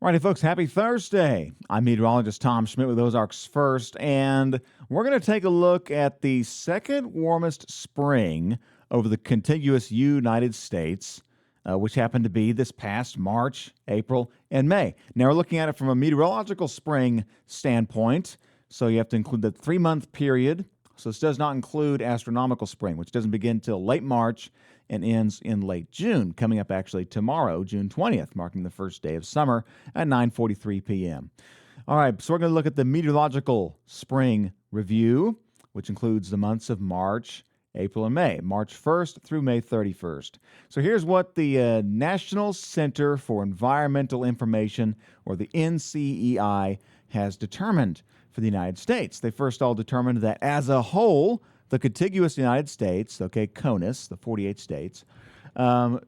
Righty, folks, happy Thursday. I'm meteorologist Tom Schmidt with Ozarks First, and we're going to take a look at the second warmest spring over the contiguous United States, which happened to be this past March, April, and May. Now, we're looking at it from a meteorological spring standpoint, so you have to include the 3-month period. So this does not include astronomical spring, which doesn't begin till late March and ends in late June, coming up actually tomorrow, June 20th, marking the first day of summer at 9:43 p.m. All right, so we're going to look at the meteorological spring review, which includes the months of March, April, and May, March 1st through May 31st. So here's what the National Center for Environmental Information, or the NCEI, has determined for the United States. They first all determined that as a whole, the contiguous United States, CONUS, the 48 states,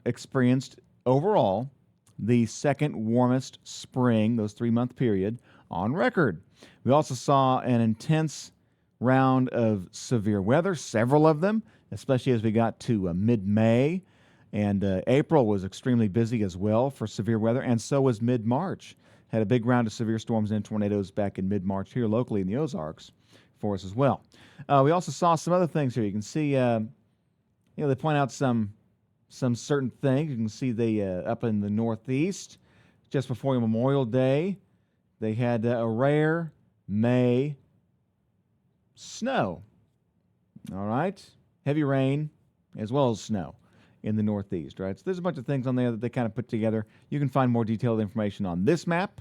experienced overall the second warmest spring, those 3-month period, on record. We also saw an intense round of severe weather, several of them, especially as we got to mid-May. And April was extremely busy as well for severe weather, and so was mid-March. Had a big round of severe storms and tornadoes back in mid-March here locally in the Ozarks for us as well. We also saw some other things here. You can see, they point out some certain things. You can see they up in the Northeast, just before Memorial Day, they had a rare May snow. All right, heavy rain as well as snow in the Northeast. Right, so there's a bunch of things on there that they kind of put together. You can find more detailed information on this map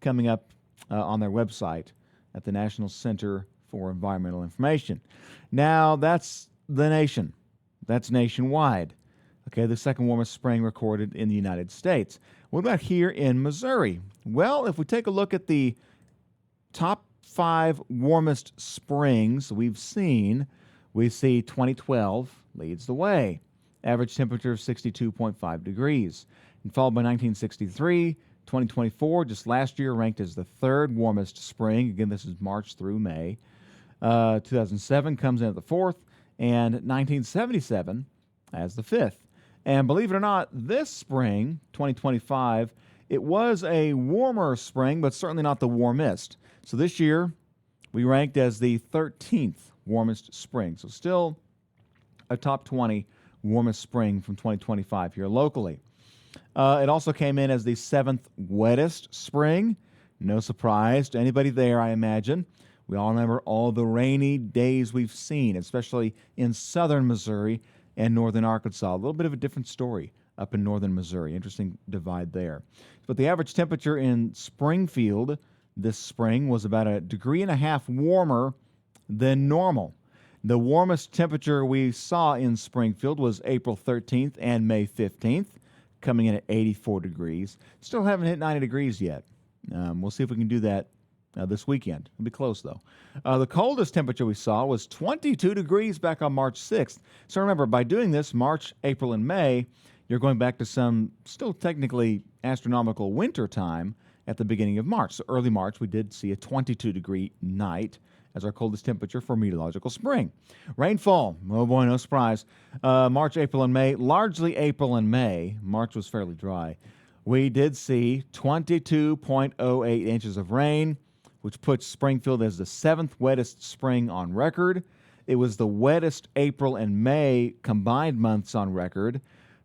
coming up on their website at the National Center for Environmental Information. Now, that's the nation. That's nationwide. Okay, the second warmest spring recorded in the United States. What about here in Missouri? Well, if we take a look at the top 5 warmest springs we've seen, we see 2012 leads the way. Average temperature of 62.5 degrees. And followed by 1963, 2024, just last year, ranked as the 3rd warmest spring. Again, this is March through May. 2007 comes in at the 4th, and 1977 as the 5th. And believe it or not, this spring, 2025, it was a warmer spring, but certainly not the warmest. So this year, we ranked as the 13th warmest spring. So still a top 20 warmest spring from 2025 here locally. It also came in as the 7th wettest spring. No surprise to anybody there, I imagine. We all remember all the rainy days we've seen, especially in southern Missouri and northern Arkansas. A little bit of a different story up in northern Missouri. Interesting divide there. But the average temperature in Springfield this spring was about 1.5 degrees warmer than normal. The warmest temperature we saw in Springfield was April 13th and May 15th, coming in at 84 degrees. Still haven't hit 90 degrees yet. We'll see if we can do that this weekend. It'll be close, though. The coldest temperature we saw was 22 degrees back on March 6th. So remember, by doing this, March, April, and May, you're going back to some still technically astronomical winter time at the beginning of March. So early March, we did see a 22-degree night as our coldest temperature for meteorological spring. Rainfall, oh boy, no surprise. March, April, and May, largely April and May. March was fairly dry. We did see 22.08 inches of rain, which puts Springfield as the 7th wettest spring on record. It was the wettest April and May combined months on record,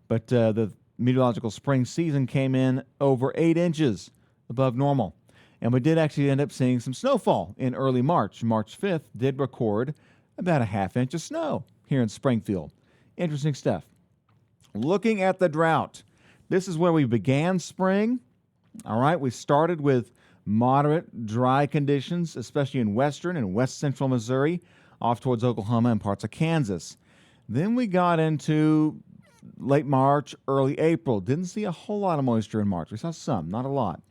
but the meteorological spring season came in over 8 inches above normal. And we did actually end up seeing some snowfall in early March. March 5th did record about 1/2 inch of snow here in Springfield. Interesting stuff. Looking at the drought, this is where we began spring. All right, we started with moderate dry conditions, especially in western and west central Missouri, off towards Oklahoma and parts of Kansas. Then we got into late March, early April. Didn't see a whole lot of moisture in March. We saw some, not a lot.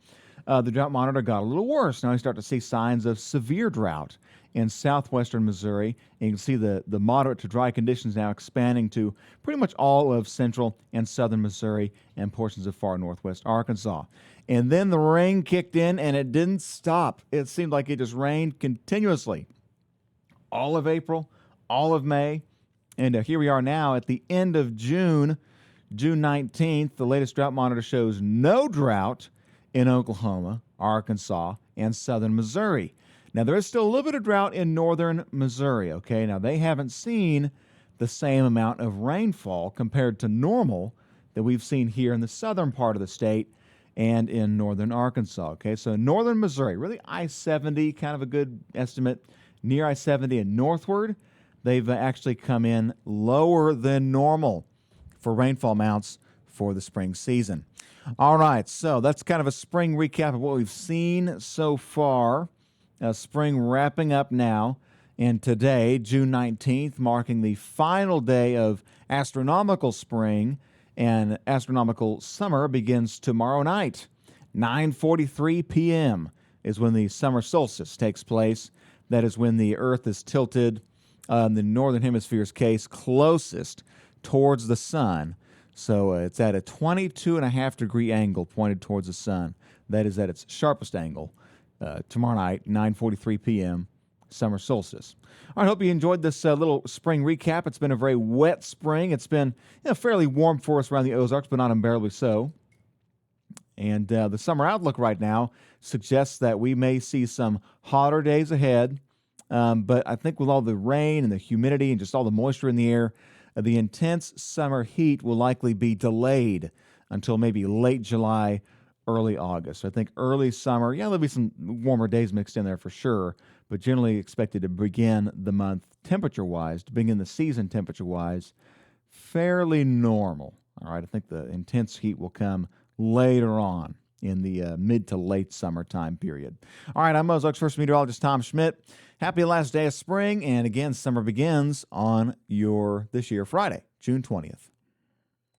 The drought monitor got a little worse. Now we start to see signs of severe drought in southwestern Missouri. And you can see the moderate to dry conditions now expanding to pretty much all of central and southern Missouri and portions of far northwest Arkansas. And then the rain kicked in, and it didn't stop. It seemed like it just rained continuously all of April, all of May. And here we are now at the end of June, June 19th. The latest drought monitor shows no drought in Oklahoma, Arkansas, and southern Missouri. Now, there is still a little bit of drought in northern Missouri, okay? Now, they haven't seen the same amount of rainfall compared to normal that we've seen here in the southern part of the state and in northern Arkansas, okay? So, northern Missouri, really I-70, kind of a good estimate, near I-70 and northward, they've actually come in lower than normal for rainfall amounts for the spring season. All right, so that's kind of a spring recap of what we've seen so far. Spring wrapping up now, and today, June 19th, marking the final day of astronomical spring, and astronomical summer begins tomorrow night. 9:43 p.m. is when the summer solstice takes place. That is when the Earth is tilted, in the northern hemisphere's case, closest towards the sun. So it's at a 22.5-degree angle pointed towards the sun. That is at its sharpest angle. Tomorrow night, 9:43 p.m., summer solstice. All right, I hope you enjoyed this little spring recap. It's been a very wet spring. It's been fairly warm for us around the Ozarks, but not unbearably so. And the summer outlook right now suggests that we may see some hotter days ahead. But I think with all the rain and the humidity and just all the moisture in the air, the intense summer heat will likely be delayed until maybe late July, early August. I think early summer, there'll be some warmer days mixed in there for sure, but generally expected to begin the month temperature-wise, to begin the season temperature-wise, fairly normal. All right, I think the intense heat will come later on in the mid to late summer time period. All right, I'm Ozarks First Meteorologist Tom Schmidt. Happy last day of spring, and again, summer begins on this year Friday, June 20th.